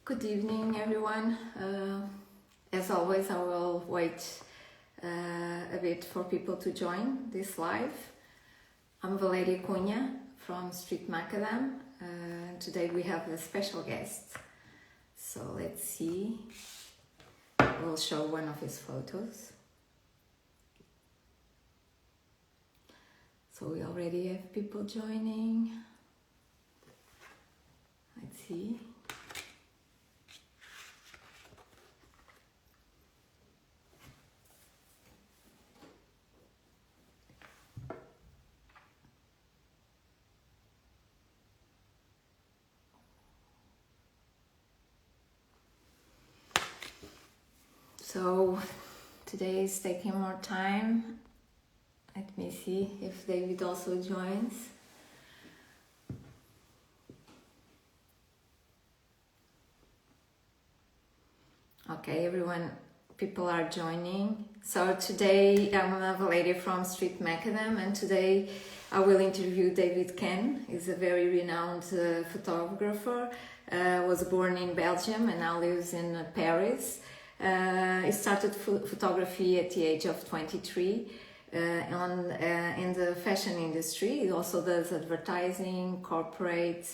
Good evening, everyone. As always, I will wait a bit for people to join this live. I'm Valeria Cunha from Street Macadam. Today we have a special guest. So let's see. We'll show one of his photos. So we already have people joining. Let's see. So today is taking more time. Let me see if David also joins. Okay, everyone, people are joining. So today I'm Valeria from Street Macadam, and today I will interview David Ken. He's a very renowned photographer. Was born in Belgium and now lives in Paris. He started photography at the age of 23 in the fashion industry. He also does advertising, corporate,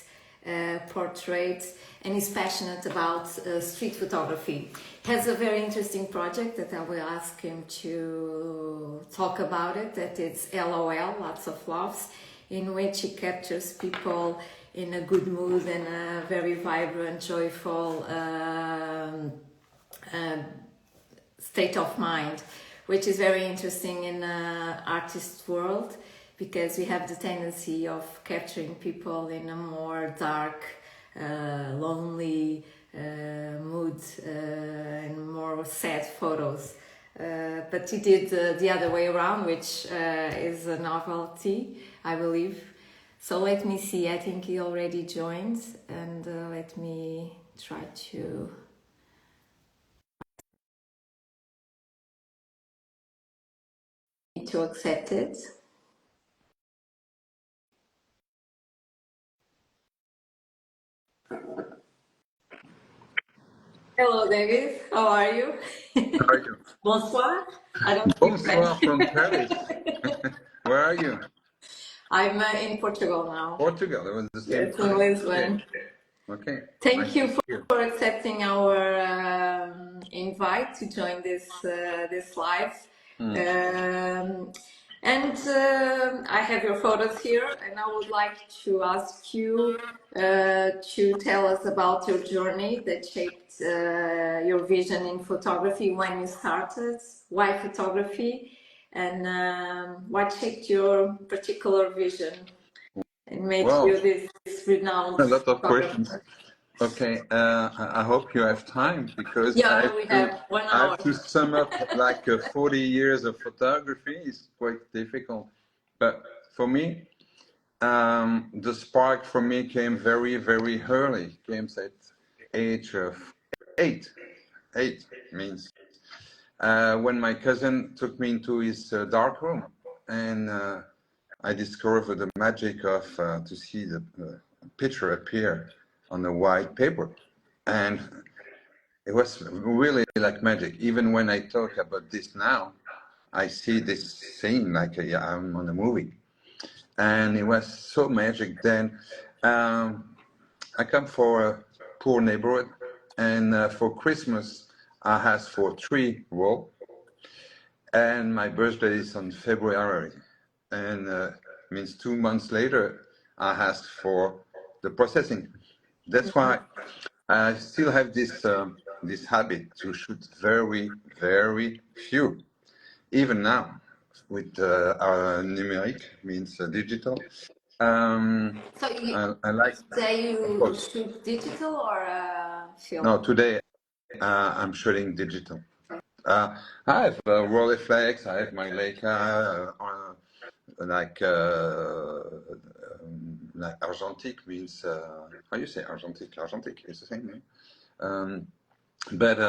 portraits, and is passionate about street photography. He has a very interesting project that I will ask him to talk about it, that it's LOL, Lots of Laughs, in which he captures people in a good mood and a very vibrant, joyful state of mind, which is very interesting in the artist world, because we have the tendency of capturing people in a more dark, lonely mood and more sad photos. But he did the other way around, which is a novelty, I believe. So let me see, I think he already joined, and let me try to accept it. Hello, David. How are you? How are you? Bonsoir. I don't speak Bonsoir French. from Paris. Where are you? I'm in Portugal now. Portugal. It was the same Yes, in time. Lisbon. Okay. Thank Nice you to see you. for accepting our invite to join this live. I have your photos here, and I would like to ask you to tell us about your journey that shaped your vision in photography, when you started, why photography, and what shaped your particular vision and made Wow, you this renowned a lot of questions. photographer. Okay, I hope you have time because Yeah, we have 1 hour. sum up like 40 years of photography. It's quite difficult, but for me, the spark for me came very, very early. Came at age of 8. 8 means when my cousin took me into his dark room, and I discovered the magic of to see the picture appear on the white paper, and it was really like magic. Even when I talk about this now, I see this scene like I'm on a movie, and it was so magic. Then I come for a poor neighborhood, and for Christmas I asked for 3 rolls. And my birthday is on February, and means 2 months later, I asked for the processing. That's why I still have this habit to shoot very, very few, even now with our numeric, means digital. So I like, say of you course. shoot digital or film? No, today I'm shooting digital. I have Rolleiflex, I have my Leica, like Argentique means how you say Argentique? Argentique is the same name. But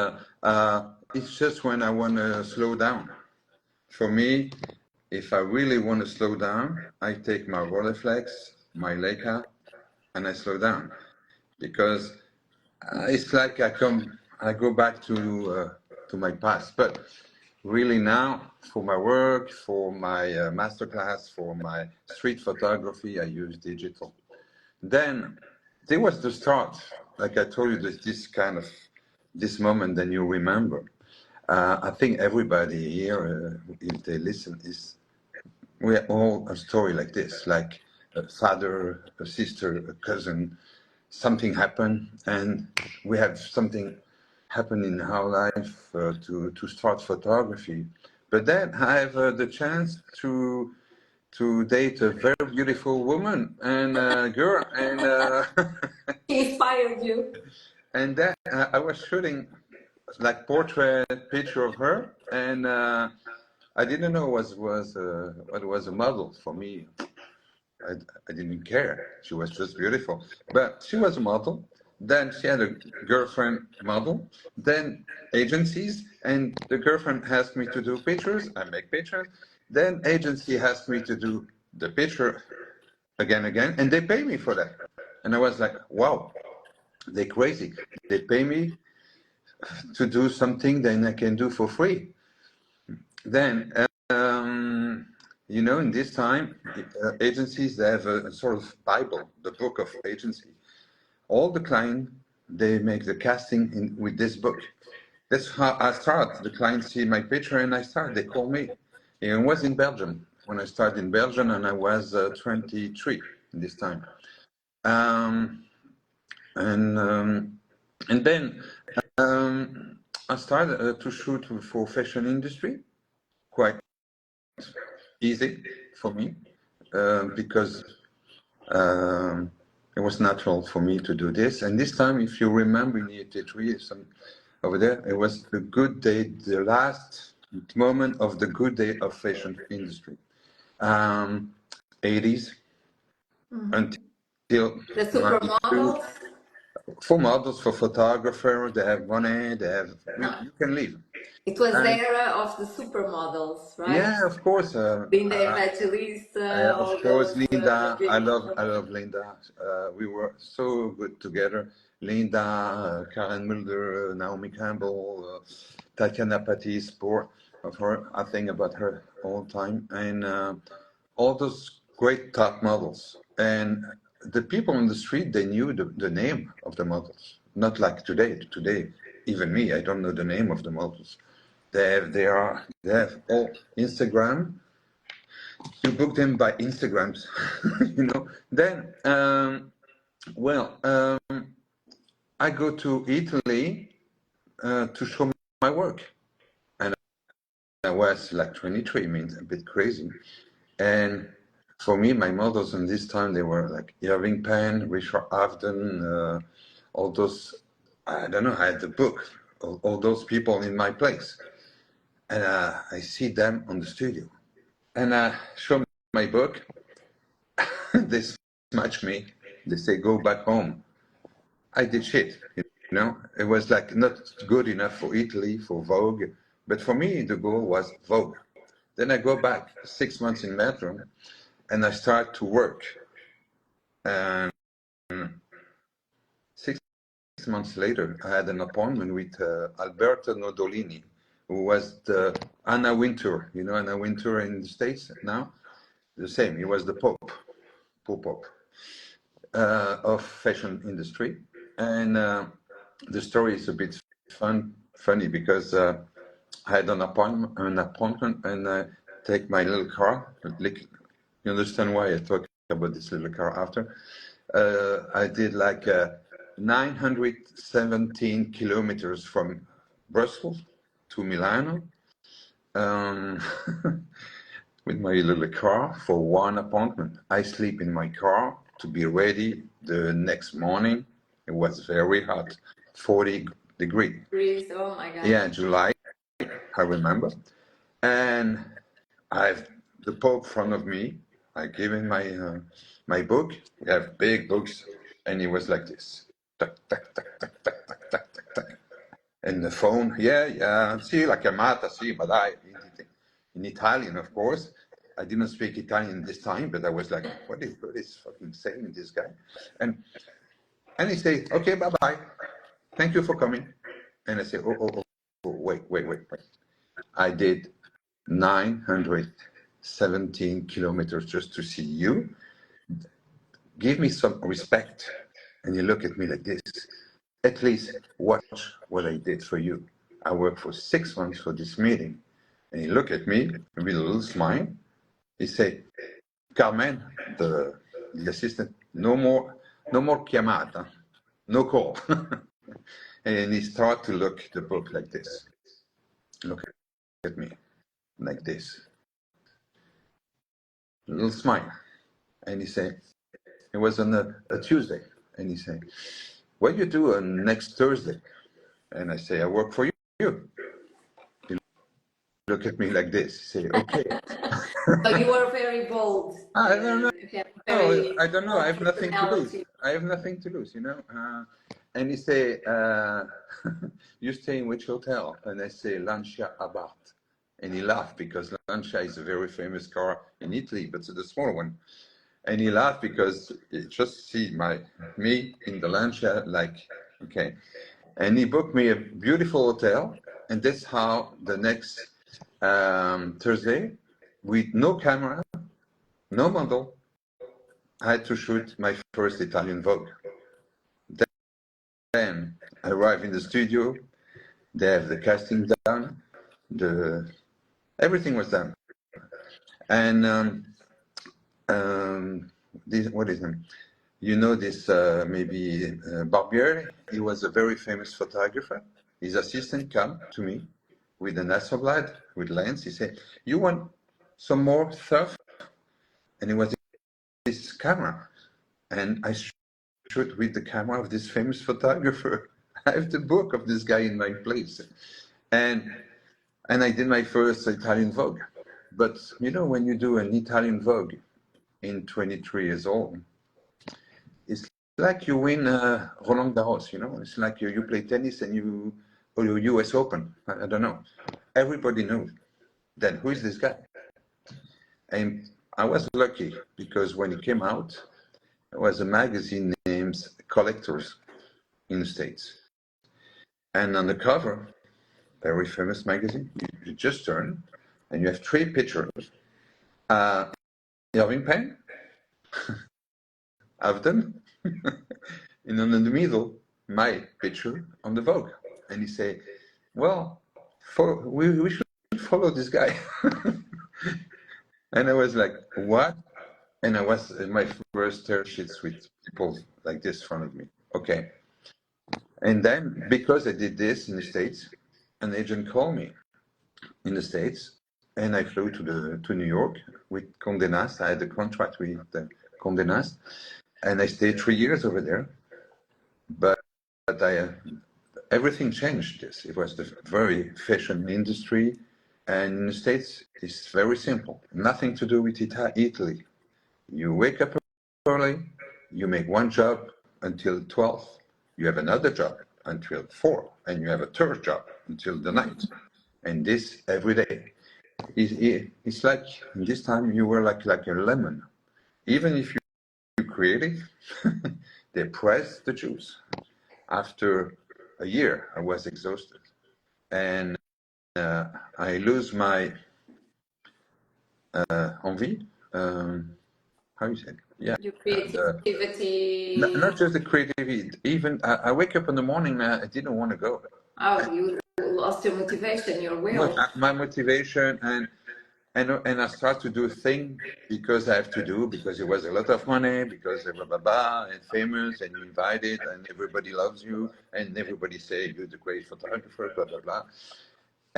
it's just when I want to slow down. For me, if I really want to slow down, I take my Rolleiflex, my Leica, and I slow down, because It's like I go back to my past. But really now, for my work, for my masterclass, for my street photography, I use digital. Then there was the start. Like I told you, there's this kind of this moment that you remember. I think everybody here, if they listen, is we're all a story like this, like a father, a sister, a cousin, something happened, and we have something happen in our life to start photography. But then I have the chance to date a very beautiful woman and girl, and He inspired you. and then I was shooting like portrait picture of her, and I didn't know what was a model for me. I, I didn't care. She was just beautiful. But she was a model. Then she had a girlfriend model. Then agencies, and the girlfriend asked me to do pictures. I make pictures. Then agency asked me to do the picture again, and they pay me for that. And I was like, wow, they're crazy. They pay me to do something that I can do for free. Then, in this time, agencies, they have a sort of Bible, the book of agency. All the client, they make the casting with this book. That's how I start. The clients see my picture and I start. They call me. And I was in Belgium when I started in Belgium, and I was 23 this time. Um, and um, and then I started to shoot for fashion industry, quite easy for me because it was natural for me to do this. And this time, if you remember in 83, over there, it was the good day, the last moment of the good day of fashion industry. 80s until The 92. supermodels. For models, for photographers, they have money, No, you can live. it was the And era of the supermodels, right? yeah, of course. Linda Evangelista, Of all course, those Linda. big I models. love Linda. We were so good together. Linda, Karen Mulder, Naomi Campbell, Tatiana Patti, sport of her. I think about her all the time, and all those great top models. And the people on the street, they knew the name of the models. Not like today. Today, even me, I don't know the name of the models. They have all Instagram. You book them by Instagrams, Then, I go to Italy to show my work, and I was like 23, means a bit crazy. And for me, my models in this time, they were like Irving Penn, Richard Avedon, all those. I don't know. I had the book, all those people in my place, and I see them on the studio, and I show my book. They smash me. They say, go back home. I did shit. It was like not good enough for Italy, for Vogue. But for me, the goal was Vogue. Then I go back 6 months in Belgium and I start to work. And 6 months later, I had an appointment with Alberto Nodolini, who was the Anna Wintour. You know Anna Wintour in the States now? The same. He was the Pope of fashion industry. And the story is a bit funny because I had an appointment, and I take my little car. You understand why I talk about this little car after? I did like 917 kilometers from Brussels to Milano um, with my little car for one appointment. I sleep in my car to be ready the next morning. It was very hot, 40 degrees. Oh my God. Yeah, July, I remember. And I have the Pope in front of me. I give him my book. We have big books, and he was like this. Tuck, tuck, tuck, tuck, tuck, tuck, tuck, tuck, tuck. And the phone, yeah, sì, la chiamata, sì, ma dai, in Italian, of course. I didn't speak Italian this time, but I was like, what is fucking saying this guy? And he said, okay, bye-bye. thank you for coming. And I say, wait. I did 917 kilometers just to see you. Give me some respect. And you look at me like this. At least watch what I did for you. I worked for 6 months for this meeting. And he looked at me with a little smile. He said, Carmen, the assistant, no more chiamata, no call. And he started to look at the book like this. Look at me like this. A little smile. And he said, it was on a Tuesday. And he said, what do you do on next Thursday? And I say, I work for you. He look at me like this. He say, okay. So you were very bold. I don't know. I don't know. I have bold nothing to lose. personality. I have nothing to lose, you know. And he say, you stay in which hotel? And I say, Lancia Abarth. And he laughed because Lancia is a very famous car in Italy, but it's the small one. And he laughed because he just see me in the Lancia, like, okay. And he booked me a beautiful hotel. And that's how the next Thursday, with no camera, no model, I had to shoot my first Italian Vogue. Then I arrive in the studio. They have the casting done. Everything was done. And what is him? You know this maybe Barbieri. He was a very famous photographer. His assistant came to me with an Hasselblad with lens. He said, "You want some more stuff?" And it was this camera, and I shoot with the camera of this famous photographer. I have the book of this guy in my place, and I did my first Italian Vogue. But you know, when you do an Italian Vogue in 23 years old, it's like you win Roland Garros. You know, it's like you play tennis and or your U.S. Open. I don't know. Everybody knows. Then who is this guy? And I was lucky because when it came out, there was a magazine named Collectors in the States. And on the cover, very famous magazine, you just turn and you have 3 pictures. Irving Penn, I've done, and then in the middle, my picture on the Vogue. And he say, well, we should follow this guy. And I was like, what? And I was in my first tear sheets with people like this in front of me. Okay. And then, because I did this in the States, an agent called me in the States, and I flew to New York with Condé Nast. I had a contract with Condé Nast, and I stayed 3 years over there. But everything changed. This it was the very fashion industry, and in the States it's very simple. Nothing to do with Italy. You wake up early, you make one job until 12. You have another job until 4, and you have a third job until the night, and this every day. It's like this time you were like a lemon. Even if you're creative, they press the juice. After a year, I was exhausted, and I lose my envie. How you say? Yeah. Your creativity. Not just the creativity. Even I wake up in the morning, I didn't want to go. Oh, you lost your motivation, your will. My motivation, and I start to do things because I have to do, because it was a lot of money, because blah blah blah, and famous, and you invited, and everybody loves you, and everybody say you're the great photographer, blah blah blah.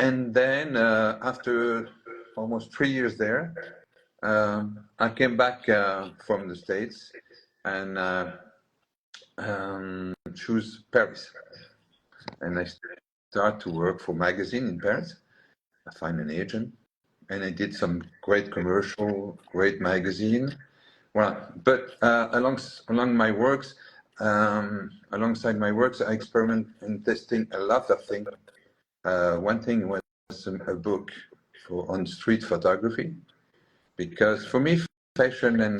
And then after almost 3 years there, I came back from the States and choose Paris, and I start to work for magazine in Paris. I find an agent, and I did some great commercial, great magazine. Well, but along my works, alongside my works, I experiment in testing a lot of things. One thing was a book on street photography, because for me, fashion and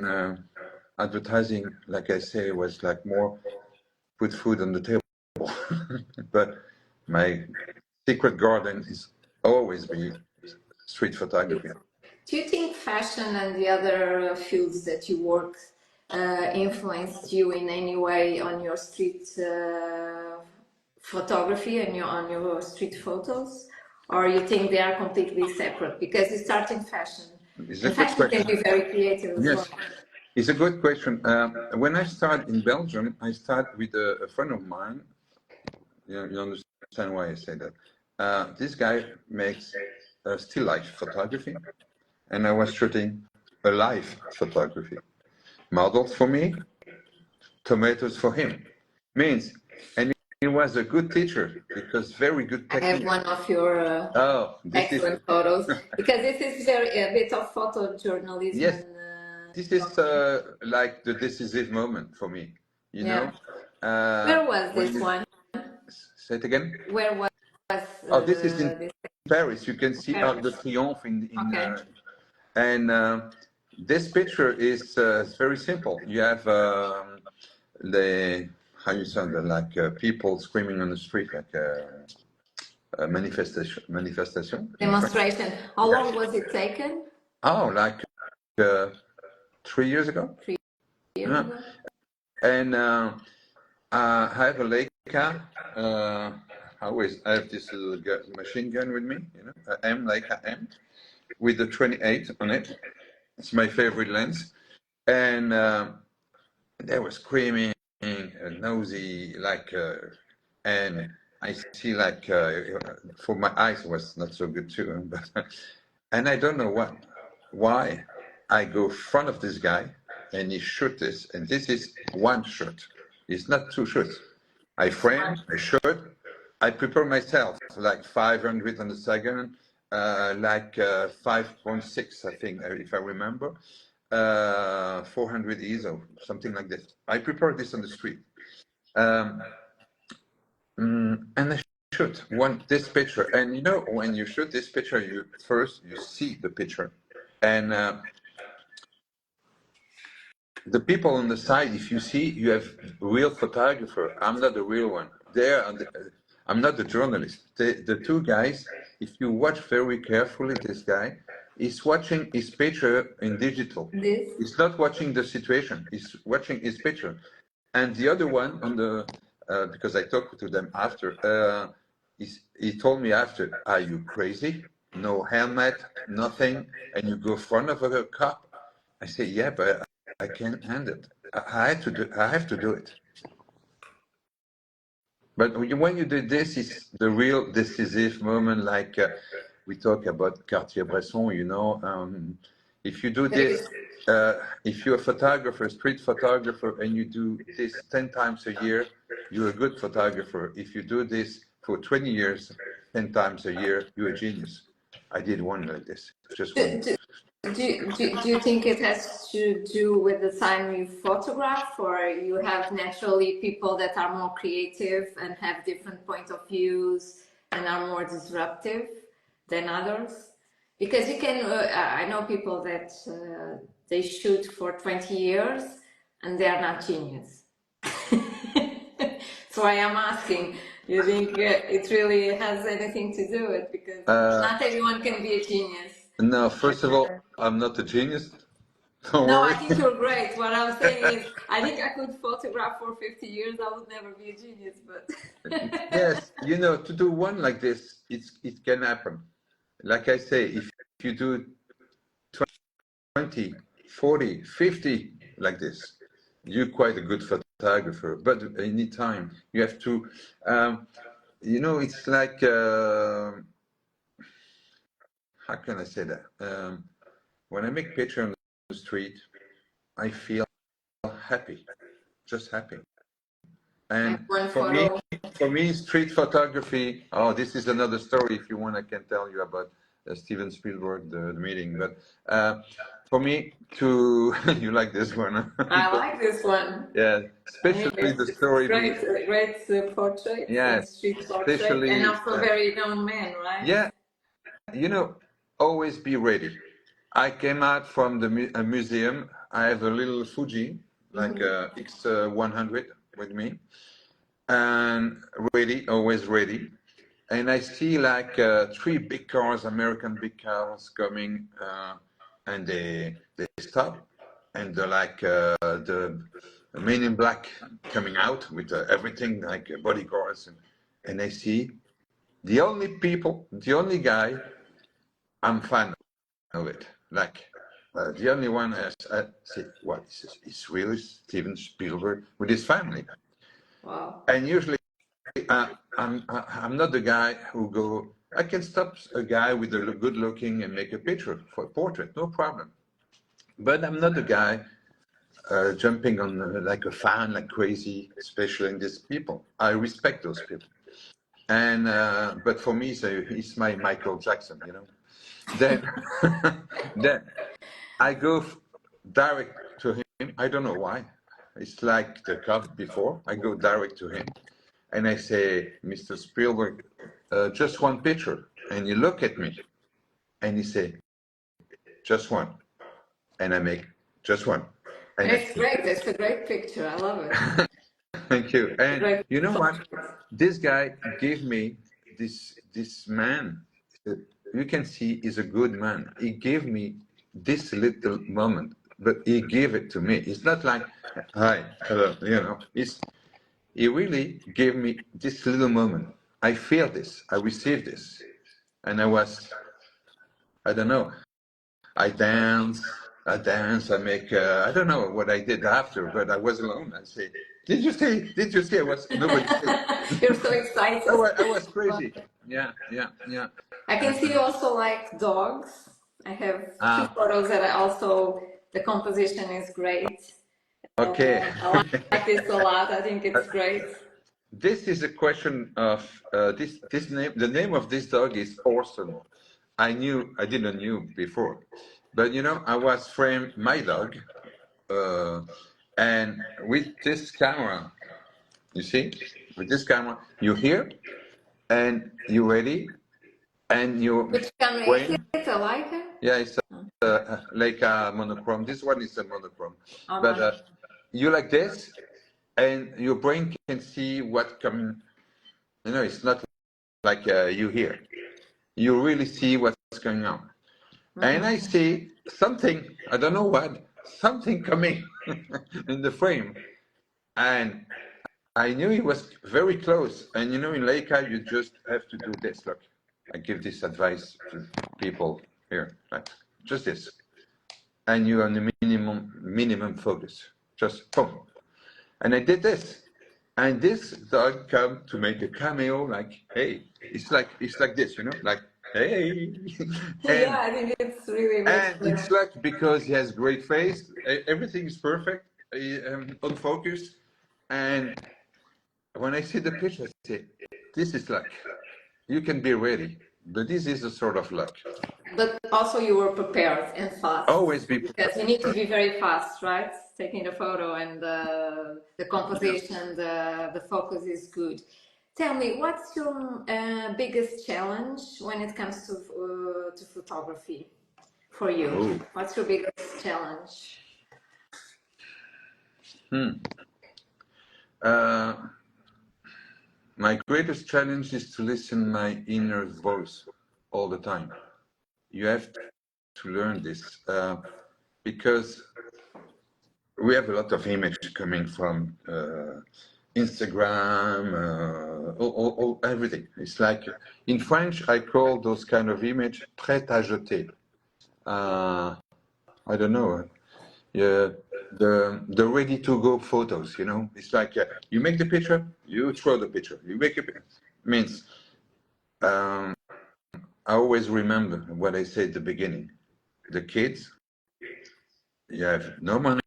advertising, like I say, was like more put food on the table. simple. But my secret garden is always be street photography. Do you think fashion and the other fields that you work influenced you in any way on your street photography and on your street photos? Or you think they are completely separate? Because you start in fashion. It's a And good fashion can question. be very creative as well. Yes, it's a good question. When I started in Belgium, I started with a friend of mine. You understand why I say that. This guy makes still life photography, and I was shooting a live photography. Models for me, tomatoes for him. Means, and he was a good teacher because very good I have technique. one of your Oh, this is excellent photos because this is very a bit of photojournalism yes. and This is like the decisive moment for me. You yeah. know, Where was when this you one? say it again. Where was Oh, this is in this Paris. You can see Arc de Paris? Triomphe Okay. and this picture is very simple. You have the how you sound it, like people screaming on the street, like a manifestation in French. Demonstration. How Yes. long was it taken? Oh, like uh, 3 years ago. 3 years Yeah. ago? And I have a Leica. I always have this little machine gun with me, you know, a M Leica M with the 28 on it. It's my favorite lens. And they were screaming, nosy, like, and I see like for my eyes was not so good too, but and I don't know why I go front of this guy and he shoot this, and this is one shot. It's not two shots. I frame, I shoot, I prepare myself like 500 on the second, like 5.6, I think, if I remember, 400 ISO, something like this. I prepare this on the street. Um, and I shoot this picture. And you know, when you shoot this picture, you see the picture. And the people on the side, if you see, you have real photographer. I'm not the real one. I'm not the journalist. The two guys, if you watch very carefully, this guy is watching his picture in digital. This? He's not watching the situation. He's watching his picture. And the other one on the, because I talked to them after, he told me after, are you crazy? No helmet, nothing, and you go front of a cop? I say, yeah, but I can't handle it. I have to do it. But when you do this, it's the real decisive moment, like we talk about Cartier-Bresson, you know. If you do this, if you're a photographer, street photographer, and you do this 10 times a year, you're a good photographer. If you do this for 20 years, 10 times a year, you're a genius. I did one like this, just one. Do you think it has to do with the time you photograph, or you have naturally people that are more creative and have different point of views and are more disruptive than others? Because you can, I know people that they shoot for 20 years and they are not genius. So I am asking, you think it really has anything to do with it? Because not everyone can be a genius. No, first of all, I'm not a genius. Don't No, worry. I think you're great. What I'm saying is, I think I could photograph for 50 years. I would never be a genius, but Yes, you know, to do one like this, it can happen. Like I say, if you do 20, 40, 50 like this, you're quite a good photographer. But anytime you have to, you know, it's like, how can I say that? When I make picture on the street, I feel happy, just happy. And one photo. for me, street photography. Oh, this is another story. If you want, I can tell you about Steven Spielberg, the meeting. But for me, to you like this one? Huh? I like this one. Yeah, especially the story. Great, great portrait Yeah, and street portrait, and especially. also very young man, right? Yeah, you know, always be ready. I came out from a museum. I have a little Fuji, like X100 with me. and ready, always ready. And I see like three big cars, American big cars coming, and they stop, and they're like the Men in Black coming out with everything like bodyguards, and I see the only guy I'm fan of it, like the only one has say what is this? It's really Steven Spielberg with his family, Wow. and usually I'm not the guy who go. I can stop a guy with a good looking and make a picture for a portrait, no problem. But I'm not the guy jumping on like a fan like crazy, especially in these people. I respect those people, and but for me, he's my Michael Jackson, you know. Then, then I go direct to him. I don't know why. It's like the cup before. I go direct to him. And I say, Mr. Spielberg, just one picture. And you look at me and you say, just one. And I make just one. And It's great. It's a great picture. I love it. thank you. And Great you know what? photo. This guy gave me this man. You can see he's a good man. He gave me this little moment, but he gave it to me. It's not like, hi, hello, you know. He really gave me this little moment. I feel this. I received this. And I don't know, I dance, I make, I don't know what I did after, but I was alone. I say, did you see? I was, nobody said. You're so excited. I was crazy. Yeah, yeah, yeah. I can see you also like dogs. I have two Ah, photos that I also, the composition is great. okay. I like this a lot. I think it's great. This is a question of this name. The name of this dog is Orson. I didn't knew before, but you know, I was framed my dog, uh, and with this camera, you see, with this camera, you hear, and you ready, and you Which camera is when it? A Leica? yeah, it's like a monochrome. This one is a monochrome, Oh, but no. you like this, and your brain can see what coming. You know, it's not like you hear. You really see what's going on. And I see something, I don't know what, something coming in the frame. And I knew it was very close. And you know, in Leica, you just have to do this. Look, I give this advice to people here, like just this. And you are on the minimum focus. Just boom. And I did this. And this dog come to make a cameo, like, hey, it's like this, you know, like, hey. Yeah, and I think it's really and good. it's like because he has great face, everything is perfect, on focus. And when I see the picture, I say, this is luck. You can be ready, but this is a sort of luck. But also you were prepared and fast Always be because you need to prepared. be very fast, right? Taking the photo and the Yeah. composition, the focus is good. Tell me, what's your biggest challenge when it comes to photography for you? Oh. What's your biggest challenge? Uh, my greatest challenge is to listen my inner voice all the time. You have to learn this because we have a lot of image coming from Instagram, everything. It's like in French, I call those kind of image prêt à jeter. I don't know. Yeah, the ready to go photos. You know, it's like you make the picture, you throw the picture. You make it means. Um, I always remember what I said at the beginning. The kids, you have no money.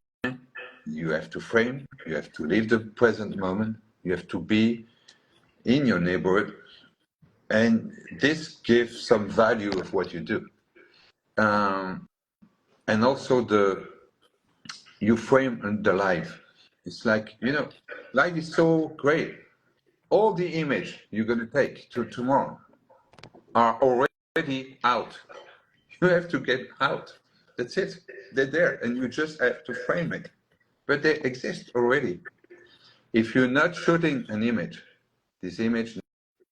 You have to frame, you have to live the present moment, you have to be in your neighborhood, and this gives some value of what you do. And also you frame the life. It's like, you know, life is so great. All the image you're gonna take to tomorrow are already out. You have to get out. That's it. They're there, and you just have to frame it. But they exist already. If you're not shooting an image, this image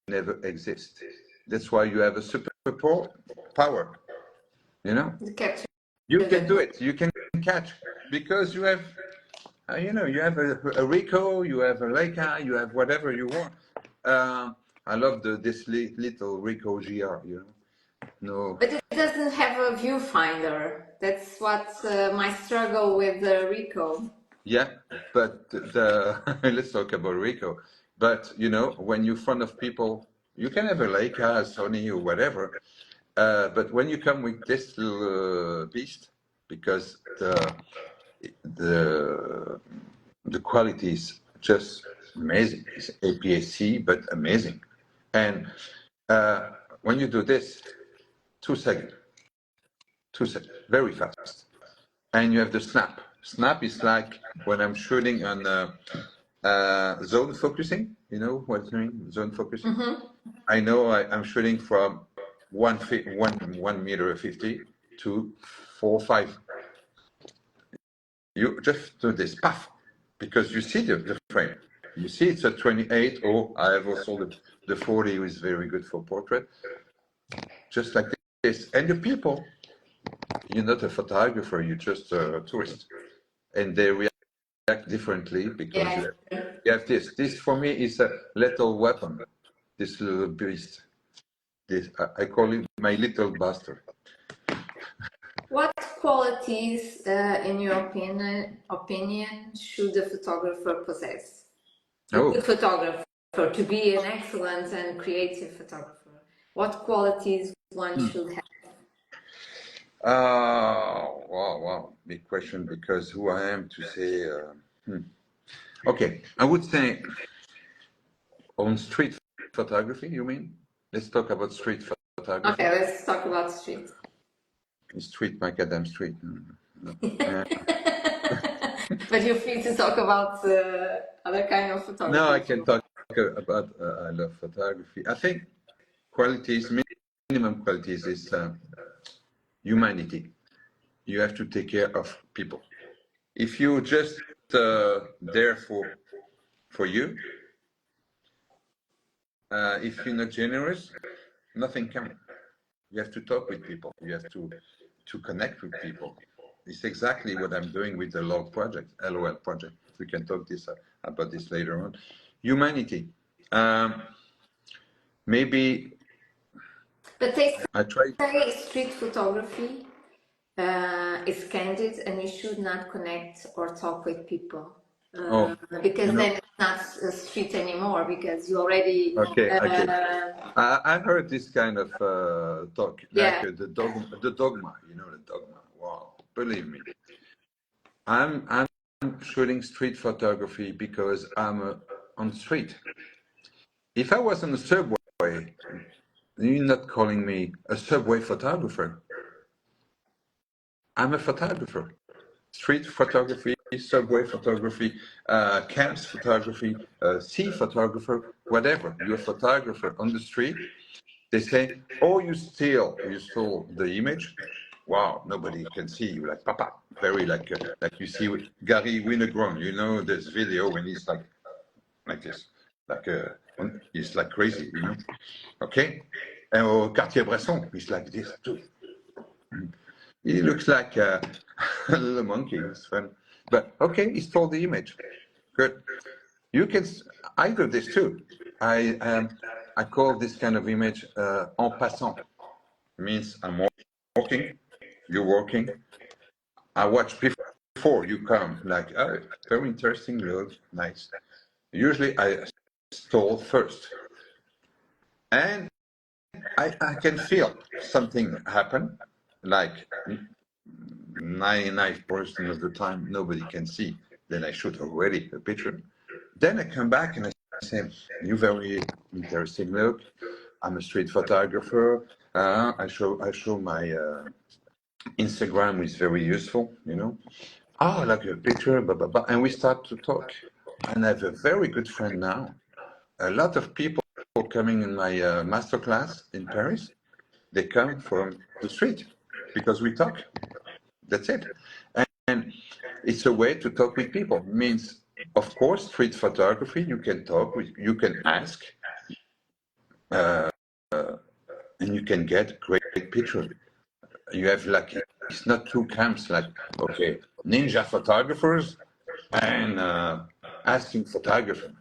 never exists. That's why you have a super power, you know? The capture You can do the it. You can catch because you have, you have a Rico, you have a Leica, you have whatever you want. I love this little Rico GR, No, but it doesn't have a viewfinder. That's what my struggle with the Ricoh. yeah, but let's talk about Rico. But when you're in front of people, you can have a Leica, a Sony, or whatever. But when you come with this little beast, because the the quality is just amazing. It's APS-C, but amazing. And when you do this, 2 seconds, 2 seconds, very fast. And you have the snap. Snap is like when I'm shooting on zone focusing. You know what I mean? Zone focusing. Mm-hmm. I know I'm shooting from 1 meter 50 to 4 5. You just do this, puff, because you see the frame. You see it's a 28, or I have also the 40 is very good for portrait, just like this. And the people, you're not a photographer, you're just a tourist. And they react differently because Yeah. you have this. This for me is a little weapon, this little beast. This I call it my little bastard. What qualities, in your opinion, should a photographer possess? A Oh, good photographer, to be an excellent and creative photographer. What qualities one should have? wow, big question because who I am to say. Okay, I would say on street photography, you mean? Let's talk about street photography. Okay, let's talk about street. Street macadam street. No. But you're free to talk about other kind of photography. No, I can talk about. I love photography. I think qualities, minimum qualities, is humanity. You have to take care of people. If you're just there for you, if you're not generous, nothing can. You have to talk with people. You have to connect with people. It's exactly what I'm doing with the LOL project. We can talk about this later on. Humanity. Maybe But they I try. say street photography is candid and you should not connect or talk with people. Oh, Because then it's not a street anymore because you already okay. I heard this kind of talk, like yeah. the dogma. The dogma. Wow, believe me, I'm shooting street photography because I'm on the street. If I was on the subway, you're not calling me a subway photographer. I'm a photographer. Street photography, subway photography, camps photography, sea photographer, whatever. You're a photographer on the street. They say, "Oh, you stole the image. Wow, nobody can see you." Like papa, very like you see with Gary Winogrand. You know this video when he's like this, like he's like crazy. Okay. And Cartier-Bresson, he's like this too. He looks like a little monkey. It's fun. But okay, he stole the image. Good. You can. I do this too. I call this kind of image en passant. Means I'm walking, you're walking. I watch before you come. Like, oh, very interesting look, nice. Usually I stole first, and I can feel something happen. Like 99% of the time, nobody can see. Then I shoot already a picture. Then I come back and I say, "You very interesting look. I'm a street photographer. I show my Instagram is very useful. Oh, I like your picture, blah blah blah." And we start to talk. And I have a very good friend now. A lot of people coming in my master class in Paris. They come from the street because we talk. That's it. And it's a way to talk with people. It means of course, street photography, you can talk, you can ask, and you can get great pictures. You have like, it's not two camps, like, okay, ninja photographers and asking photographer.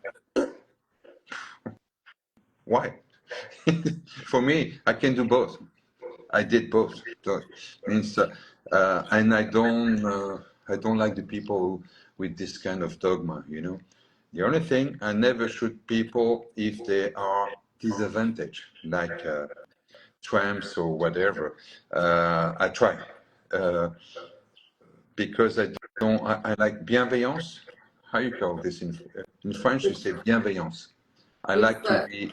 Why? For me, I can do both. I did both. So means, and I don't like the people with this kind of dogma. You know, the only thing I never shoot people if they are disadvantaged, like tramps or whatever. I try because I don't. I like bienveillance. How you call this in French? You say bienveillance. I It's like to be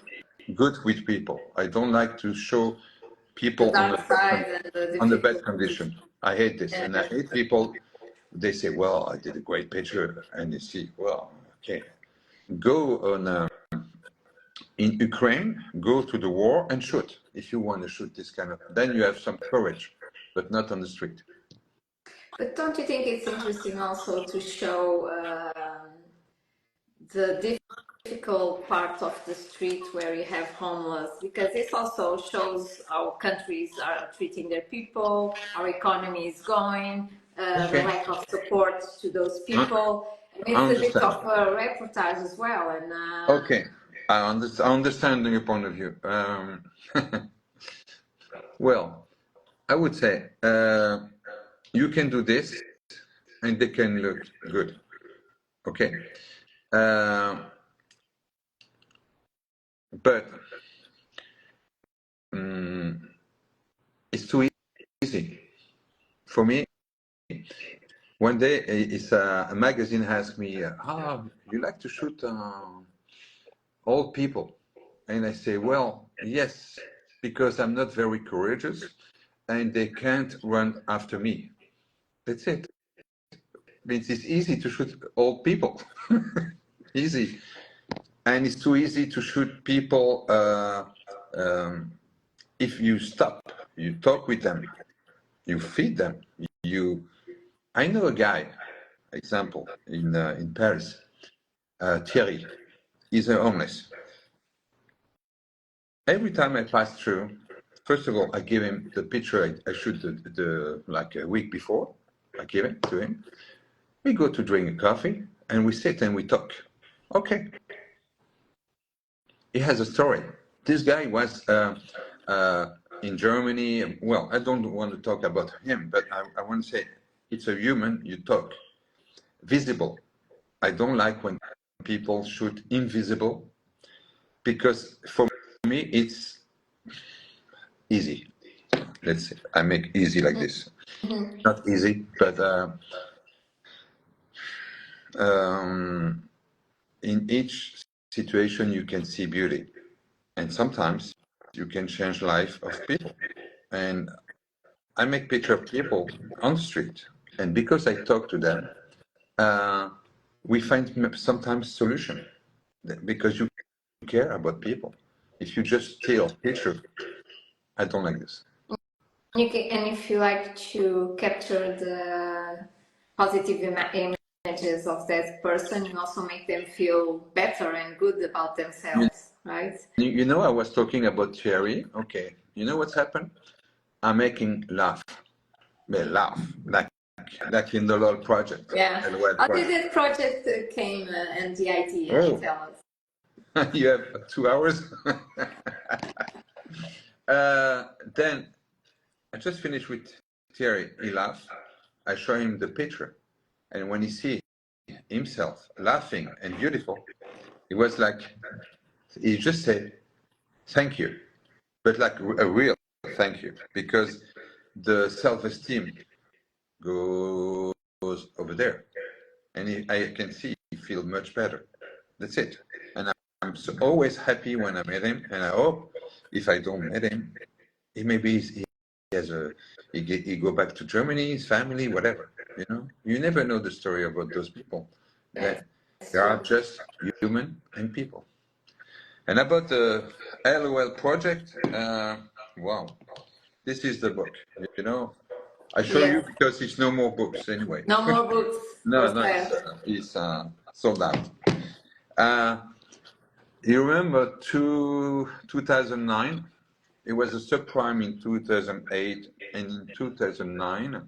good with people. I don't like to show the people dark side and the on the bad difficulties. condition. I hate this, and I hate people. They say, "Well, I did a great picture," and you see, well, okay, go on in Ukraine, go to the war and shoot. If you want to shoot this kind of, then you have some courage, but not on the street. But don't you think it's interesting also to show the difficult part of the street where you have homeless? Because this also shows how countries are treating their people, our economy is going, the Okay, lack of support to those I people. And I it's a bit understand. of a reportage as well. And Okay, I understand your point of view. Well, I would say you can do this, and they can look good. Okay, but it's too easy for me. One day, a magazine asked me, you like to shoot old people? And I say, well, yes, because I'm not very courageous and they can't run after me. That's it. Means it's easy to shoot old people. Easy. And it's too easy to shoot people if you stop, you talk with them, you feed them. I know a guy, example, in Paris, Thierry. He's a homeless. Every time I pass through, first of all, I give him the picture I shoot the like a week before. I give it to him. We go to drink a coffee and we sit and we talk. Okay. He has a story. This guy was in Germany. Well, I don't want to talk about him, but I want to say it's a human. You talk visible. I don't like when people shoot invisible because for me it's easy. Let's say I make easy like this. Not easy, but in each situation you can see beauty, and sometimes you can change life of people. And I make picture of people on the street, and because I talk to them, we find sometimes solution because you care about people. If you just steal picture, I don't like this. and if you like to capture the positive images of that person, you also make them feel better and good about You, themselves, right? you know, I was talking about Thierry. Okay, you know what's happened? I'm making laugh, laugh, like in the LOL project, Yeah. LOL How did project. that project came and the idea? Oh, Tell us. you have 2 hours. Then I just finished with Thierry. He laughed. I show him the picture, and when he see himself laughing and beautiful, it was like he just said thank you, but like a real thank you, because the self-esteem goes over there, and I can see he feel much better. That's it. And I'm so always happy when I meet him, and I hope if I don't meet him, he maybe he has he go back to Germany, his family, whatever. You know, you never know the story about those people. That's That they are true. just human and people. And about the LOL project, wow, this is the book. You know, I show you Yes. because it's no more books anyway. No more books for No, no, sale. it's sold out. You remember 2009? It was a subprime in 2008, and in 2009,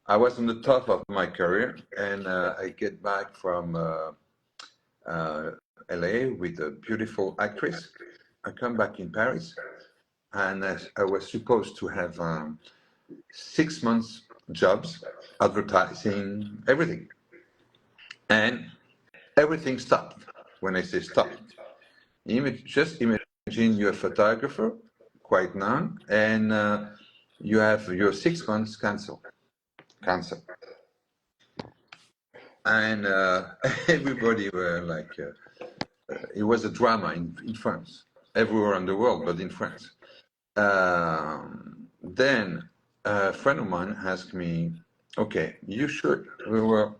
I was on the top of my career, and I get back from LA with a beautiful actress. I come back in Paris, and I was supposed to have 6 months jobs, advertising, everything, and everything stopped. When I say stopped, just imagine you're a photographer, quite known, and you have your 6 months cancel, and everybody were like, it was a drama in France, everywhere in the world, but in France. Then a friend of mine asked me, okay, you should. We were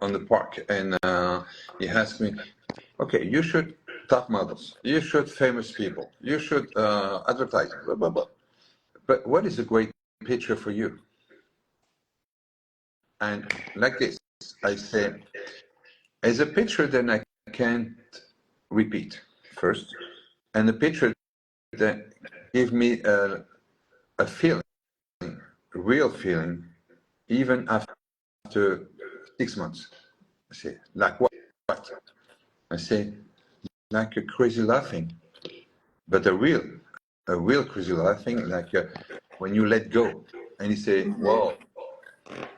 on the park, and he asked me, okay, you should top models, you should famous people, you should advertise, blah, blah, blah. But what is a great picture for you? And like this, I say, as a picture that I can't repeat first, and a picture that give me a feeling, a real feeling, even after 6 months. I say, like what? I say, like a crazy laughing, but a real crazy laughing, like when you let go. And he say, wow,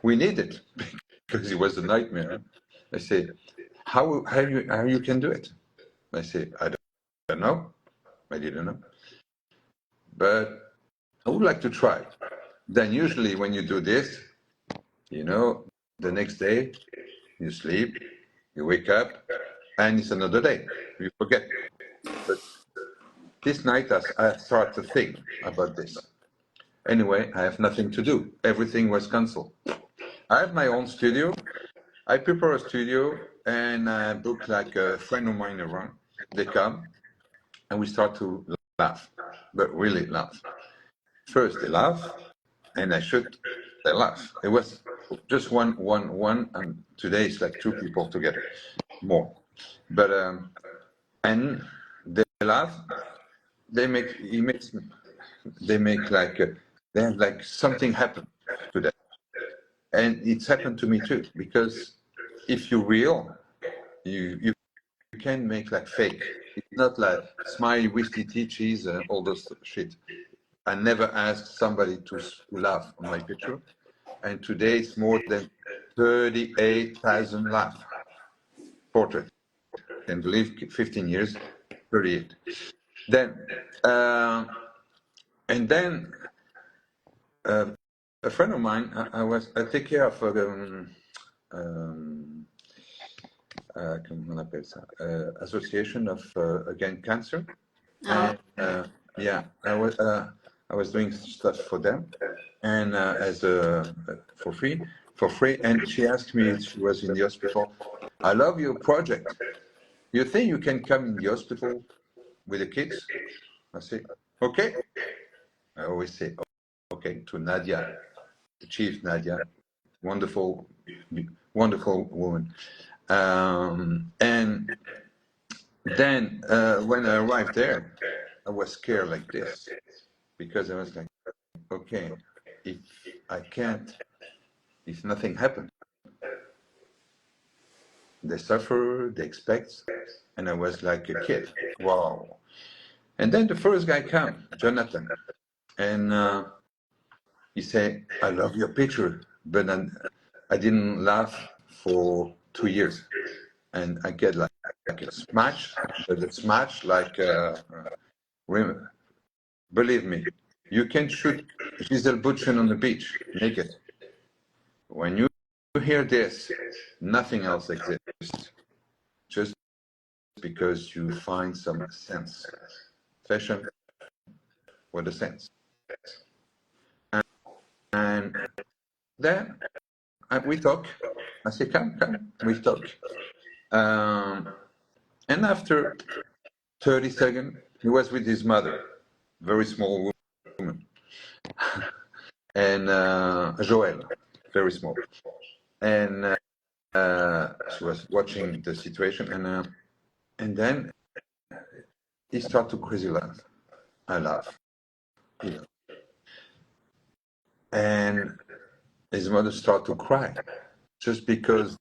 we need it, because it was a nightmare. I say, how you can do it? I say, I don't know. I didn't know. But I would like to try. Then usually when you do this, the next day you sleep, you wake up, and it's another day. You forget. But this night I start to think about this. Anyway, I have nothing to do. Everything was canceled. I have my own studio. I prepare a studio, and I book like a friend of mine around. They come, and we start to laugh, but really laugh. First they laugh, and they laugh. It was just one, and today it's like two people together, more. But and they laugh. They make like they have like something happen to them, and it's happened to me too. Because if you're real, you can make like fake. It's not like smiley, whiskey, tea, cheese, and all those shit. I never asked somebody to laugh on my picture, and today it's more than 38,000 laugh portrait. Can believe 15 years, 38. Then, and then a friend of mine, I take care of comment on appelle ça? Association of against cancer. And yeah, I was doing stuff for them, and as for free. And she asked me, she was in the hospital, I love your project. You think you can come in the hospital with the kids? I say, okay. I always say, okay, to Nadia, the chief Nadia, wonderful, wonderful woman. And then when I arrived there, I was scared like this, because I was like, okay, if I can't, if nothing happened, they suffer, they expect, and I was like a kid. Wow. And then the first guy came, Jonathan, and he said, I love your picture, but then I didn't laugh for 2 years. And I get like a smash, but a smash like, believe me, you can shoot Giselle Butchen on the beach, naked. When you hear this, nothing else exists. Just because you find some sense. Fashion with a sense. And then we talk. I say, come, we talk. And after 30 seconds, he was with his mother, very small woman, and Joël, very small. And she was watching the situation, and then he started to crazy laugh. I laugh, you know, and his mother started to cry just because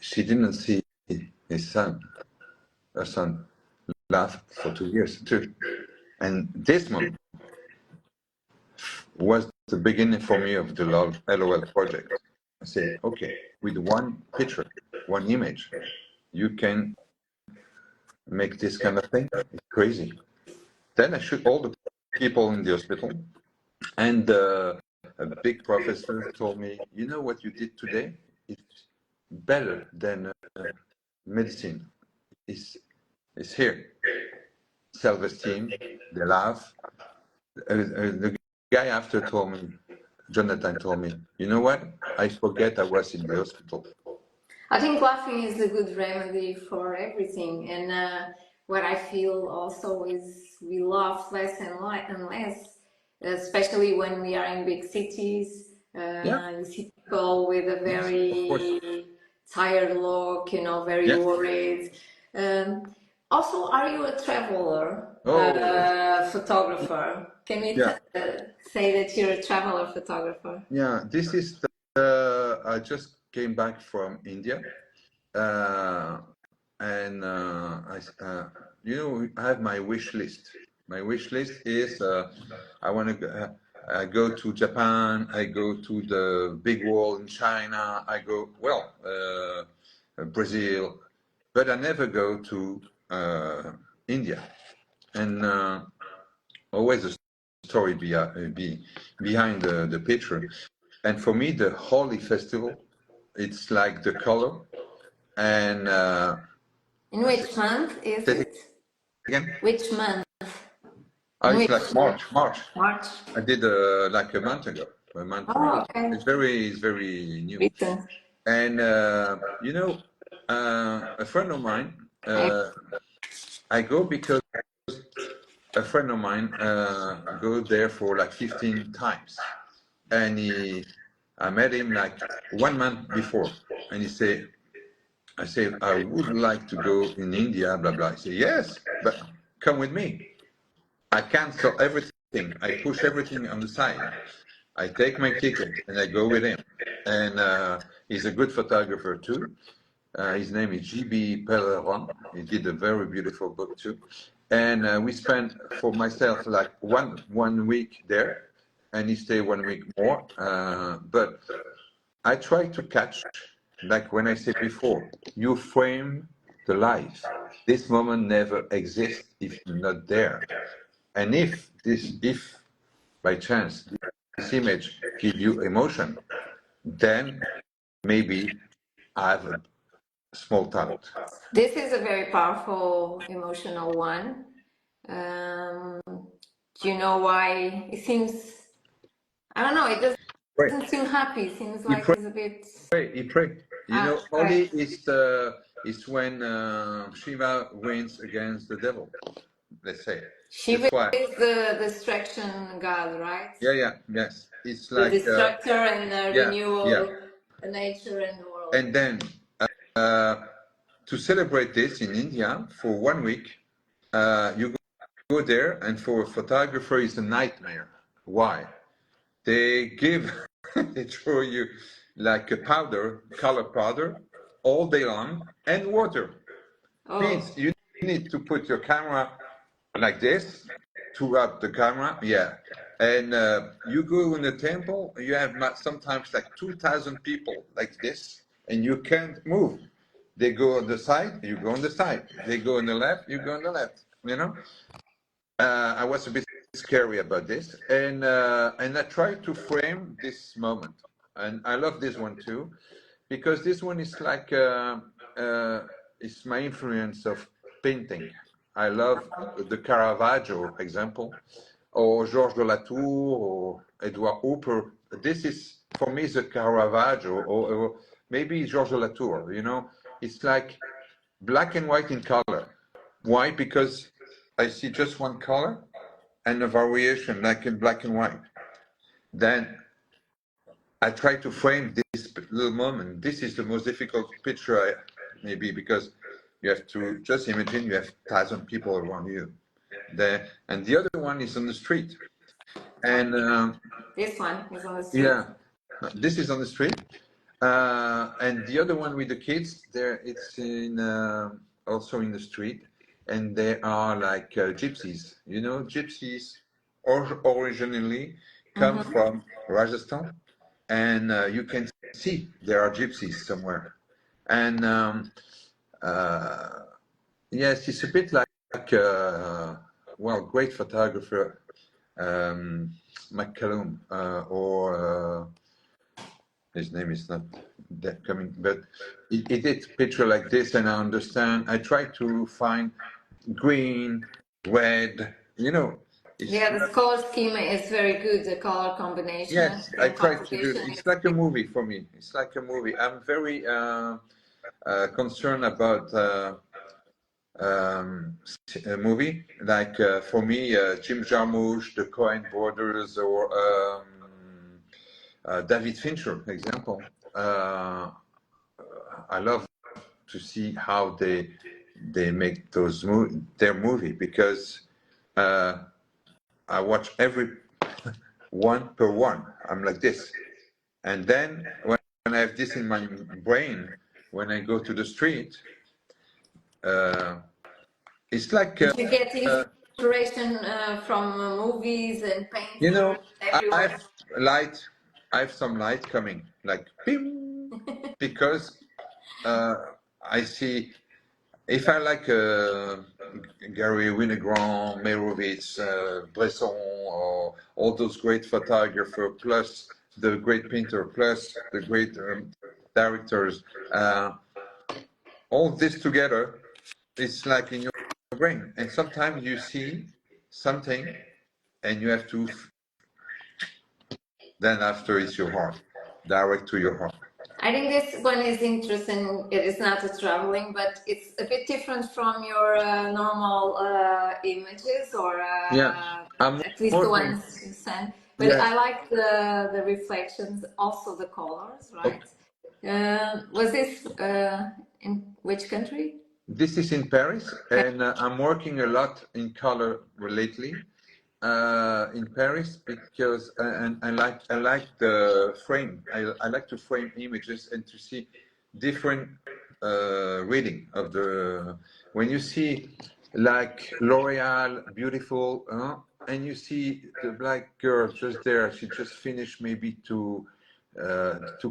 she didn't see his son, her son, laugh for 2 years too. And this moment was the beginning for me of the LOL project. I say, okay, with one picture, one image, you can make this kind of thing. It's crazy. Then I shoot all the people in the hospital, and a big professor told me, you know what you did today? It's better than medicine. It's here. Self-esteem, they laugh. The guy after told me, Jonathan told me, you know what? I forget I was in the hospital. I think laughing is a good remedy for everything, and what I feel also is we laugh less and less, especially when we are in big cities. Yeah, You see people with a yes, of course. very tired look, very Yeah. worried. Um, Also, are you a traveler, Oh, photographer? Can we yeah. say that you're a traveler photographer? Yeah, this is I just came back from India, uh, and I have my wish list. My wish list is I want to I go to Japan, I go to the big wall in China, I go Brazil, but I never go to India, and always a story behind the picture. And for me, the Holi festival, it's like the color. And In which month is say it it? again. Which month? Oh, In it's which like March. March. March? I did like a month ago. A month from Oh, now. okay. It's very new. Recent. And a friend of mine. I, I go because a friend of mine go there for like 15 times, and I met him like 1 month before, and I say, I would like to go in India, blah, blah. I say, yes, but come with me. I cancel everything. I push everything on the side. I take my ticket and I go with him. And he's a good photographer too. His name is GB Pellerin. He did a very beautiful book too. And we spent for myself like one week there, and he stayed 1 week more. But I try to catch, like when I said before, you frame the life. This moment never exists if you're not there. And if by chance this image give you emotion, then maybe I have a small talent. this is a very powerful emotional one. Do you know why? It seems, I don't know, it Pray, doesn't seem happy. It seems he like pray, it's a bit. he pray. Right. Holy is when Shiva wins against the devil. Let's say Shiva that's why. is the destruction god, right? Yeah, yeah, yes. It's The like destructor and the yeah, yeah. renewal, the nature and the world. And then to celebrate this in India for 1 week, you go there, and for a photographer, it's a nightmare. Why? They give, they throw you like a powder, color powder, all day long, and water. Oh, Means you need to put your camera like this to up the camera, yeah. And you go in the temple, you have sometimes like 2,000 people like this, and you can't move. They go on the side, you go on the side. They go on the left, you go on the left. I was a bit scary about this, and I tried to frame this moment, and I love this one too, because this one is like it's my influence of painting. I love the Caravaggio example, or Georges de la Tour, or Edward Hopper. This is for me the Caravaggio, or maybe Georges de la Tour. It's like black and white in color. Why? Because I see just one color and a variation like in black and white. Then I try to frame this little moment. This is the most difficult picture, maybe, because you have to just imagine you have 1,000 people around you there, and the other one is on the street. And this one is on the street. yeah, this is on the street, and the other one with the kids there, it's in also in the street, and they are like gypsies. You know, gypsies originally come from Rajasthan, and you can see there are gypsies somewhere. And yes, it's a bit like well, great photographer McCallum, or his name is not that coming, but he did picture like this, and I understand. I try to find green, red, you know. Yeah, the color scheme is very good. The color combination. Yes, I try to do. Composition It's like a movie for me. It's like a movie. I'm very concerned about a movie like for me, Jim Jarmusch, the Coen Brothers, or David Fincher, example. I love to see how they make their movie, because I watch every one per one. I'm like this, and then when I have this in my brain, when I go to the street, it's like Did you get inspiration from movies and painters? you know, Everywhere. I have some light coming, like bing, because I see, if I like Gary Winogrand, Meyerowitz, Bresson, or all those great photographers, plus the great painter, plus the great directors, all this together, it's like in your brain. And sometimes you see something, and you have to, then after it's your heart, direct to your heart. I think this one is interesting. It is not a traveling, but it's a bit different from your normal images, or Yeah, I'm at least the working. ones you send. But Yes. I like the reflections, also the colors, right? Was this in which country? This is in Paris, and I'm working a lot in color lately in Paris, because and I like the frame. I like to frame images and to see different reading of the, when you see like L'Oreal, beautiful, and you see the black girl just there. She just finished maybe to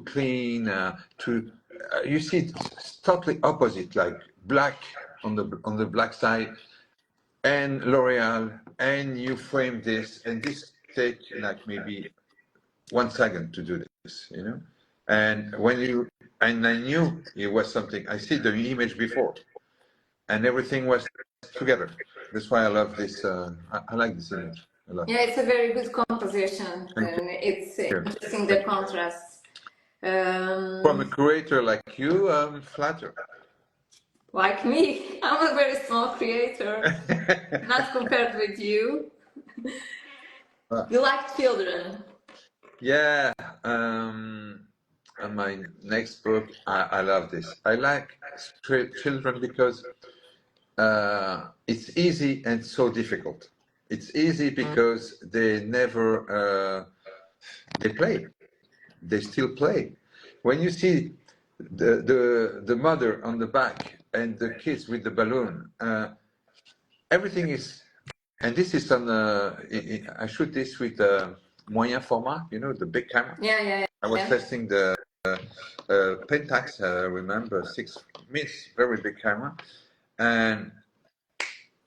clean, to you see it's totally opposite, like black on the black side, and L'Oreal, and you frame this, and this take like maybe 1 second to do this, you know. And and I knew it was something. I see the image before, and everything was together. That's why I love this. I like this image a lot. Yeah, it's a very good composition, Thank and it's you. interesting the contrasts. From a creator like you, I'm flattered. Like me, I'm a very small creator, not compared with you. You like children. Yeah. And my next book, I love this. I like children because it's easy and so difficult. It's easy because they never they play. They still play. When you see the mother on the back and the kids with the balloon, everything is. And this is on. I shoot this with moyen format. You know, the big camera. Yeah. I was testing the Pentax. Remember, 6 means very big camera, and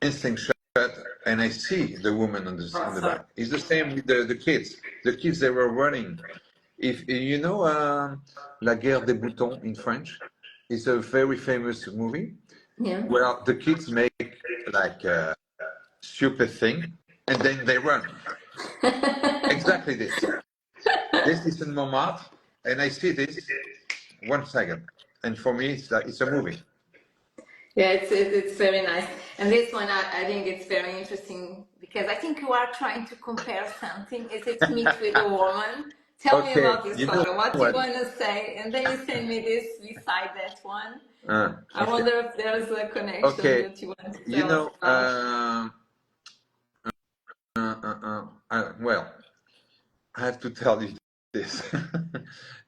instinct shot, and I see the woman on the back. It's the same with the kids. The kids, they were running. If you know La Guerre des Boutons in French, it's a very famous movie. Yeah. Where the kids make like a stupid thing, and then they run. Exactly this. This is in Montmartre, and I see this 1 second, and for me, it's a movie. Yeah, it's very nice. And this one, I think it's very interesting, because I think you are trying to compare something. Is it meat with a woman? Tell me Okay, about this you know photo. What do you what? want to say? And then you send me this beside that one. I Okay, wonder if there's a connection okay. that you want to You tell us know, about. well, I have to tell you this.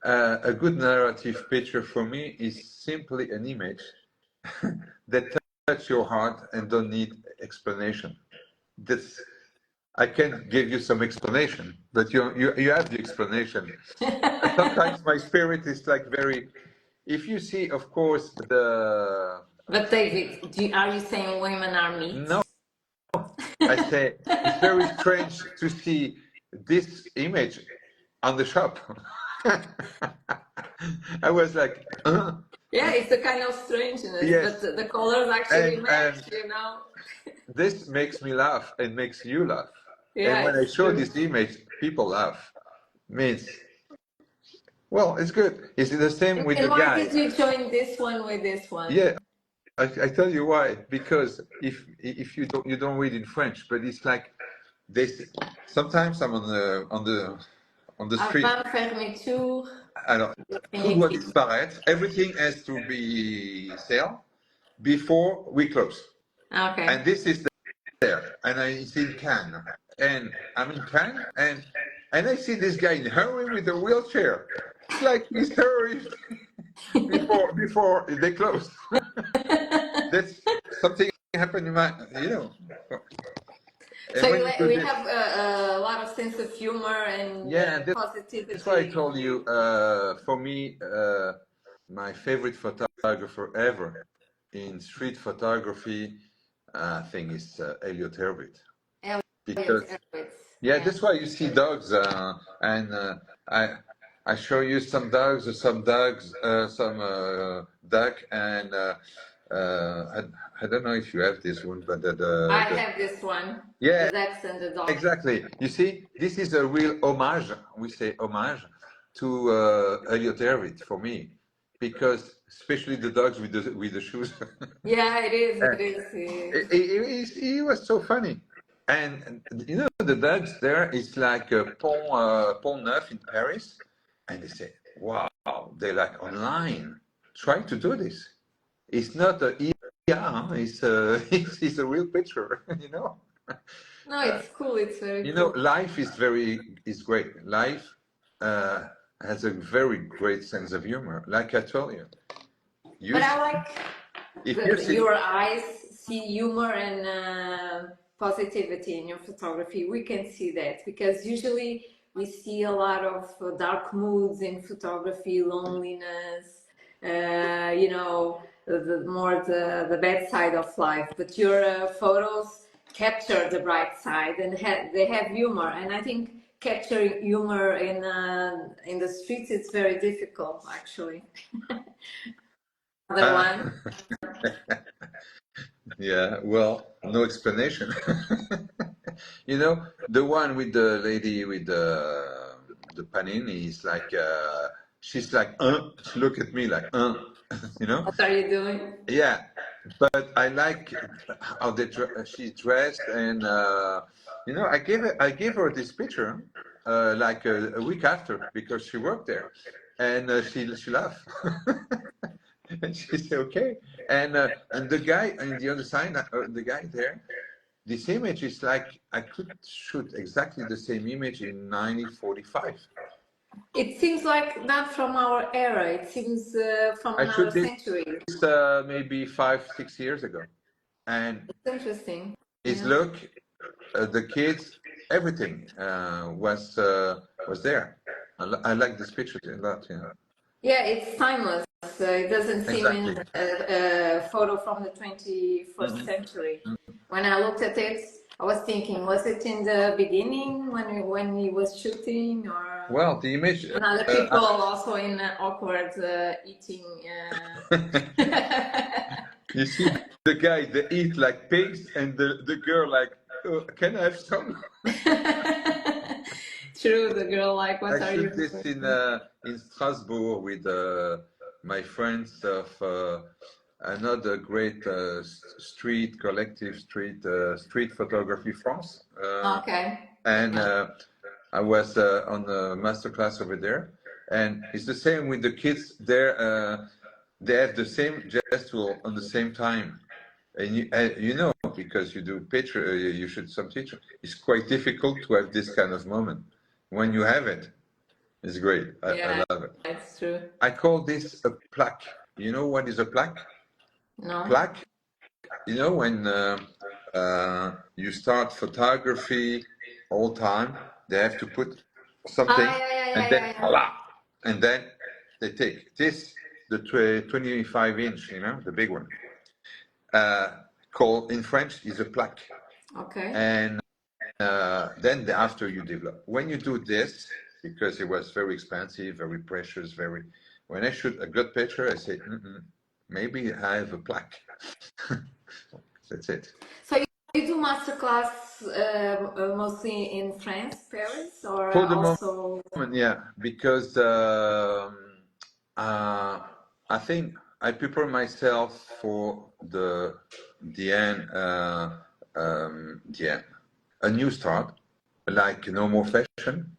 A good narrative picture for me is simply an image that touch your heart and don't need explanation. That's I can give you some explanation, but you have the explanation. Sometimes my spirit is like very. If you see, of course, the But David, are you saying women are meat? no, I say it's very strange to see this image on the shop. I was like, Yeah, it's a kind of strangeness, but yes, the colors actually match, and you know? this makes me laugh and makes you laugh. And Yeah, when I it's show true. this image, people laugh. Means, well, it's good. It's the same with And the why guy. did you join this one with this one? Yeah, I tell you why. Because if you don't read in French, but it's like this. Sometimes I'm on the street. Avant fermeture Alors, tout doit définitive. disparaître. Everything has to be sell before we close. Okay. And this is there, and it's in Cannes, and I'm in Cannes, and I see this guy in hurry with a wheelchair. It's like he's hurried before they close. That's something happened in my, So and when you do we this, have a lot of sense of humor and yeah, that's why I positivity. told you. For me, my favorite photographer ever in street photography, I think is Elliot Erwitt, Elliot because Erwitz. yeah, Yeah. that's why you see dogs, and I I show you some dogs, some duck, and I don't know if you have this one, but I the have this one, the yeah, ducks and the dogs. exactly. You see, this is a real homage. We say homage to Elliot Erwitt for me, because especially the dogs with the shoes. Yeah, it is. Uh, It is. It is. he was so funny. And you know, the dogs there, it's like a Pont Neuf in Paris. And they say, wow, they like online. Try to do this. It's not a yeah, it's a, it's a real picture, you know. No, Uh, it's cool. It's very you know, cool. life is great. Life uh, has a very great sense of humor. Like I told you, But you I see, like if you see, your eyes see humor and positivity in your photography. We can see that because usually we see a lot of dark moods in photography, loneliness, the bad side of life. But your photos capture the bright side and they have humor. And I think capturing humor in the streets is very difficult, actually. Other uh, one. yeah, well, no explanation. You know, the one with the lady with the panini is like she's like she look at me like you know. What are you doing? Yeah, but I like how she's dressed, and I gave her this picture like a week after because she worked there, and she laughed, and she said okay, and the guy on the other side, the guy there, this image is like I could shoot exactly the same image in 1945. It seems like not from our era. It seems from I another shoot this century. maybe 5, 6 years ago, and It's interesting. his Yeah. look, the kids, everything was there. I like this picture a lot. Yeah, Yeah, it's timeless. It doesn't seem in exactly. a photo from the 21st Mhm. century. When I looked at it, I was thinking, was it in the beginning when he was shooting, or Well, the image. another people also in awkward eating? You see the guy they eat like pigs, and the girl like, can I have some? True, the girl like, I what are you shoot this doing? in Strasbourg with my friends of another great street collective street photography France, Okay. and Yeah. I was on a master class over there, and it's the same with the kids there. They have the same gesture on the same time, and you know, because you do picture, you should some teacher. It's quite difficult to have this kind of moment. When you have it, it's great. I love it. That's true. I call this a plaque. You know what is a plaque? No. Plaque. You know when you start photography all time, they have to put something, and then voila, and then they take this, the 25-inch, you know, the big one, called in French is a plaque. Okay. And then after you develop, when you do this, because it was very expensive, very precious, very. When I shoot a good picture, I say, maybe I have a plaque. That's it. So you do masterclass mostly in France, Paris, or For the also? moment, yeah, because I think I prepare myself for the end, the end, a new start, like no more fashion,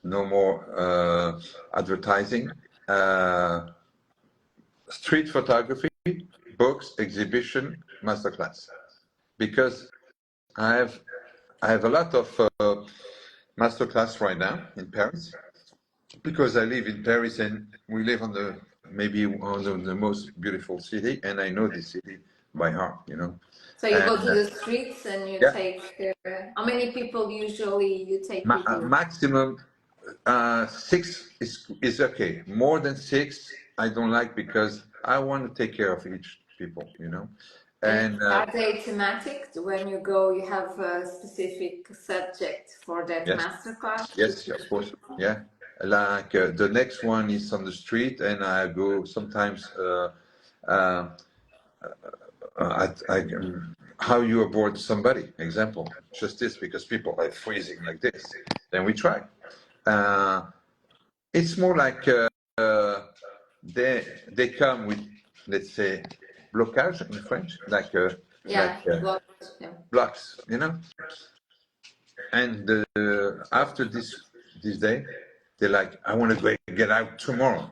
no more advertising, street photography, books, exhibition, masterclass, because I have a lot of masterclass right now in Paris, because I live in Paris and we live on maybe one of the most beautiful city, and I know this city by heart, you know. So you go to the streets and you Yeah. take. How many people usually you take with you? Maximum 6 is okay. More than 6, I don't like, because I want to take care of each people, you know. And are they thematic? When you go, you have a specific subject for that masterclass? Yes, of course. Yeah. Like the next one is on the street, and I go sometimes how you abort somebody. Example, just this, because people are freezing like this. Then we try. It's more like they come with, let's say, blocage in French, like blocks, you know. And after this day, they're like, I want to get out tomorrow.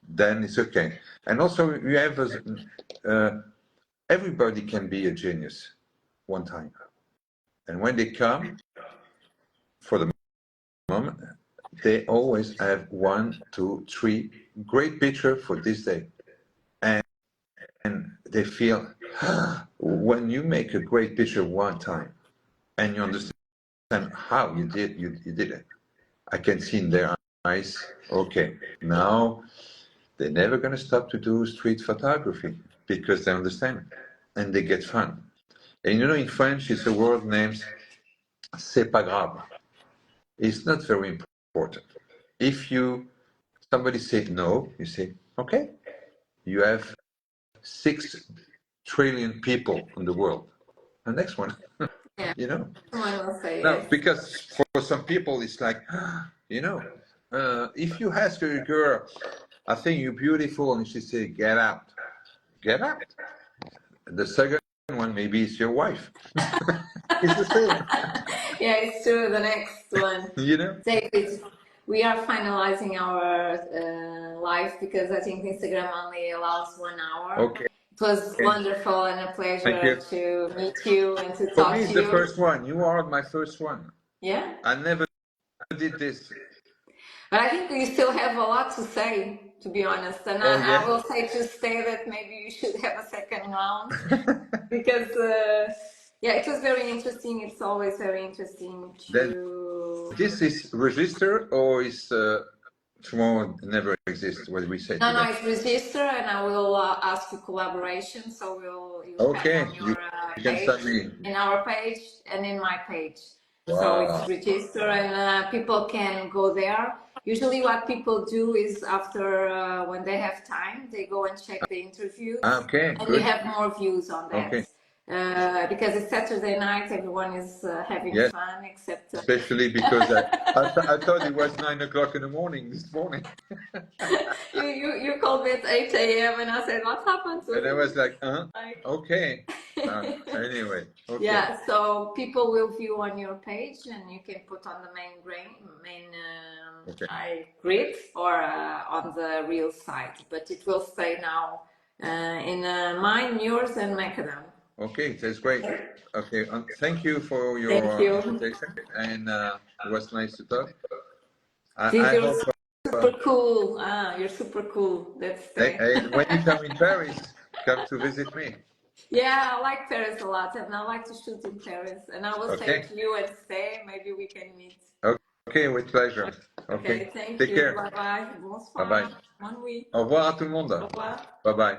Then it's okay. And also, you have everybody can be a genius one time. And when they come, for the moment, they always have 1, 2, 3 great picture for this day. And they feel, when you make a great picture one time, and you understand how you did it, I can see in their eyes, okay, now they're never going to stop to do street photography, because they understand and they get fun. And you know, in French, it's a word named c'est pas grave. It's not very important. If somebody say no, you say, okay, you have 6 trillion people in the world. The next one, you know. Someone will say No, yes. because for some people, it's like, you know, if you ask a girl, I think you're beautiful, and she say, get out. Get out. The second one maybe is your wife. It's the same. Yeah, it's true. The next one. You know? David, we are finalizing our live, because I think Instagram only allows 1 hour. Okay. It was wonderful and a pleasure to meet you and to talk to you. For me, it's the first one. You are my first one. Yeah? I never did this. But I think we still have a lot to say, to be honest. And I will say to stay that maybe you should have a second round, because it was very interesting. It's always very interesting to. This is register, or is tomorrow never exists? What we say? No, it's register, and I will ask you collaboration. So you'll have on your page, in our page, and in my page. Wow. So it's register, and people can go there. Usually what people do is, after when they have time, they go and check the interviews, and you have more views on that. because it's Saturday night, everyone is having Yes, fun except especially because I thought it was 9 o'clock in the morning this morning. you called me at 8 a.m. and I said, what happened to And I him? was like, Like, okay. Anyway, okay. yeah, so people will view on your page and you can put on the main Okay. grid or on the real site, but it will stay now in mine, yours, and Macadam. Okay, that's great. Okay, thank you for Thank your you. invitation, and it was nice to talk. Think I you're hope super cool. You're super cool. Let's stay. when you come in Paris, come to visit me. Yeah, I like Paris a lot, and I like to shoot in Paris. And I will say Okay. to you and stay, maybe we can meet. Okay, with pleasure. Okay, Okay, thank take you. care. Bye bye. Bye Bonsoir. bye. Bonne nuit. Au revoir à tout le Au monde. revoir. Bye bye.